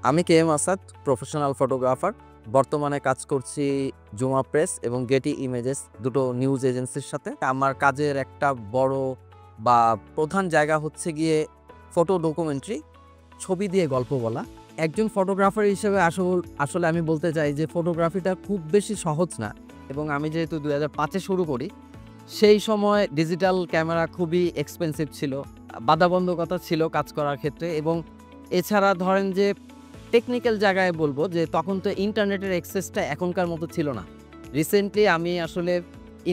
আমি K M Asad, professional photographer. বর্তমানে কাজ করছি জুমা প্রেস এবং গেটি ইমেজেস, দুটো নিউজ এজেন্সির সাথে। আমার কাজের একটা বড় বা প্রধান জায়গা হচ্ছে গিয়ে ফটো ডকুমেন্টারি, ছবি দিয়ে গল্প বলা। একজন ফটোগ্রাফার হিসেবে আসলে আমি বলতে চাই যে ফটোগ্রাফিটা খুব বেশি সহজ না। এবং আমি যেহেতু 2005-এ শুরু করি, সেই সময় ডিজিটাল ক্যামেরা খুবই এক্সপেন্সিভ ছিল, বাধাবন্ধকতা ছিল কাজ করার ক্ষেত্রে। এবং এছাড়া ধরেন যে টেকনিক্যাল জায়গায় বলবো যে তখন তো ইন্টারনেটের অ্যাক্সেসটা এখনকার মতো ছিল না। রিসেন্টলি আমি আসলে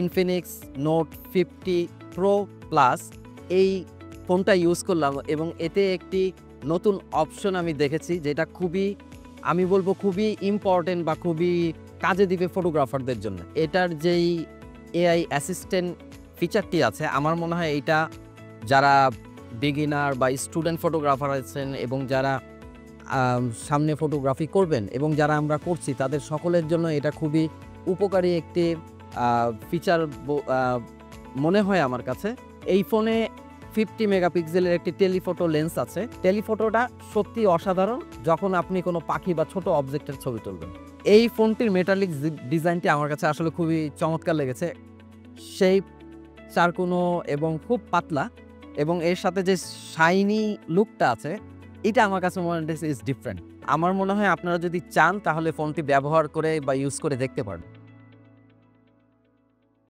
ইনফিনিক্স নোট 50 প্রো প্লাস এই ফোনটা ইউজ করলাম এবং এতে একটি নতুন অপশন আমি দেখেছি, যেটা খুবই, আমি বলবো খুবই ইম্পর্টেন্ট বা খুবই কাজে দিবে ফটোগ্রাফারদের জন্য। এটার যেই এআই অ্যাসিস্ট্যান্ট ফিচারটি আছে, আমার মনে হয় এইটা যারা বিগিনার বা স্টুডেন্ট ফটোগ্রাফার আছেন এবং যারা সামনে ফটোগ্রাফি করবেন এবং যারা আমরা করছি তাদের সকলের জন্য এটা খুবই উপকারী একটি ফিচার মনে হয় আমার কাছে। এই ফোনে 50 মেগাপিক্সেলের একটি টেলিফটো লেন্স আছে। টেলিফটোটা সত্যি অসাধারণ যখন আপনি কোনো পাখি বা ছোট অবজেক্টের ছবি তুলবেন। এই ফোনটির মেটালিক ডিজাইনটি আমার কাছে আসলে খুবই চমৎকার লেগেছে। সেই চারকোনো এবং খুব পাতলা, এবং এর সাথে যে শাইনি লুকটা আছে, এটা আমার কাছে মনে হচ্ছে ইজ ডিফারেন্ট। আমার মনে হয় আপনারা যদি চান তাহলে ফোনটি ব্যবহার করে বা ইউজ করে দেখতে পারেন।